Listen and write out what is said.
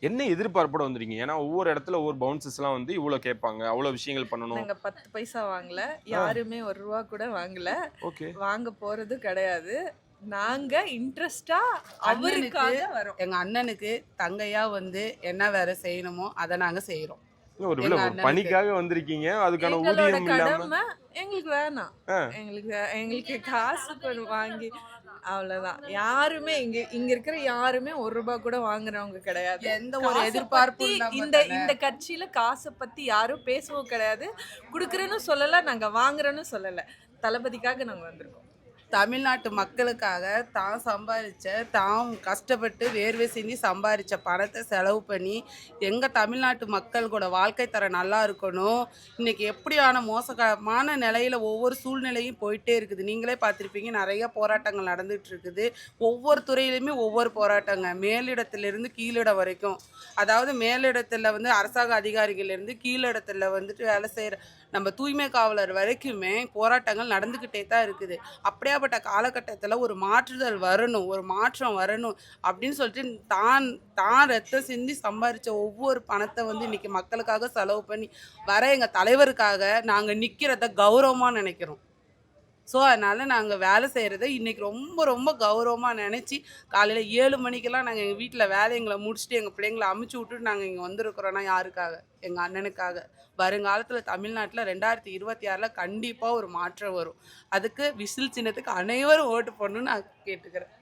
என்ன எதிர்பார்ப்போட வந்திருக்கீங்க? ஏன்னா ஒவ்வொரு இடத்துல ஒவ்வொரு பவுன்சஸ்லாம் வந்து இவ்ளோ கேட்பாங்க. அவ்ளோ விஷயங்கள் பண்ணணும். நாங்க 10 பைசா வாங்கல. ஆ, யாருமே ரூ. 1 கூட வாங்கல. ஓகே. வாங்க போறது கிடையாது. நாங்க இன்ட்ரெஸ்ட்டா அண்ணனுக்கு அவருக்காக வரோம். எங்க அண்ணனுக்கு தங்கையா வந்து என்ன வேலை செய்யணுமோ அத நாங்க செய்றோம். இல்ல எங்க ஒரு அண்ணனுக்கு பணிக்காக வந்திருக்கீங்க. அதுக்கான எங்களோட ஊதியம் இல்லாம கடமை எங்களுக்கு வேணாம். ஆ, எங்களுக்கு காசு வாங்கி அவ்வளோதான். யாருமே இங்க இங்க இருக்கிற யாருமே ரூ. 1 கூட வாங்குறவங்க கிடையாது. எந்த ஒரு காச எதிர்பார்ப்பும் பத்தி இல்லாம இந்த தானே. இந்த கட்சியில காச பத்தி யாரும் பேசவும் கிடையாது. குடுக்குறேன்னு சொல்லல, நாங்க வாங்குறோன்னு சொல்லல. தளபதிக்காக நாங்க வந்திருக்கோம். தமிழ்நாட்டு மக்களுக்காக தான் சம்பாதிச்ச தாம் கஷ்டப்பட்டு வேர்வை சிந்தி சம்பாதிச்ச பணத்தை செலவு பண்ணி எங்கள் தமிழ்நாட்டு மக்களோட வாழ்க்கை தரம் நல்லா இருக்கணும். இன்றைக்கி எப்படியான மோசமான நிலையில் ஒவ்வொரு சூழ்நிலையும் போயிட்டே இருக்குது. நீங்களே பார்த்துருப்பீங்க, நிறைய போராட்டங்கள் நடந்துகிட்டு இருக்குது. ஒவ்வொரு துறையிலையுமே ஒவ்வொரு போராட்டங்க, மேலிடத்துலேருந்து கீழிடம் வரைக்கும். அதாவது மேலிடத்தில் வந்து அரசாங்க அதிகாரிகள்லேருந்து கீழிடத்தில் வந்துட்டு வேலை செய்கிற நம்ம தூய்மை காவலர் வரைக்குமே போராட்டங்கள் நடந்துக்கிட்டே தான் இருக்குது. அப்படியாப்பட்ட காலகட்டத்தில் ஒரு மாற்றுதல் வரணும், ஒரு மாற்றம் வரணும் அப்படின்னு சொல்லிட்டு தான் தான் ரத்தம் சிந்தி சம்பாதிச்ச ஒவ்வொரு பணத்தை வந்து இன்றைக்கி மக்களுக்காக செலவு பண்ணி வர எங்கள் தலைவருக்காக நாங்கள் நிற்கிறத கௌரவமாக நினைக்கிறோம். ஸோ அதனால் நாங்கள் வேலை செய்கிறத இன்றைக்கி ரொம்ப ரொம்ப கௌரவமாக நினச்சி காலையில் 7 மணிக்கெல்லாம் நாங்கள் எங்கள் வீட்டில் வேலைங்களை முடிச்சுட்டு எங்கள் பிள்ளைங்களை அமுச்சு விட்டுட்டு நாங்கள் இங்கே வந்திருக்கிறோன்னா யாருக்காக? எங்கள் அண்ணனுக்காக. வருங்காலத்தில் தமிழ்நாட்டில் 2026 கண்டிப்பாக ஒரு மாற்றம் வரும். அதுக்கு விசில் சின்னத்துக்கு அனைவரும் ஓட்டு போடணும்னு நான் கேட்டுக்கிறேன்.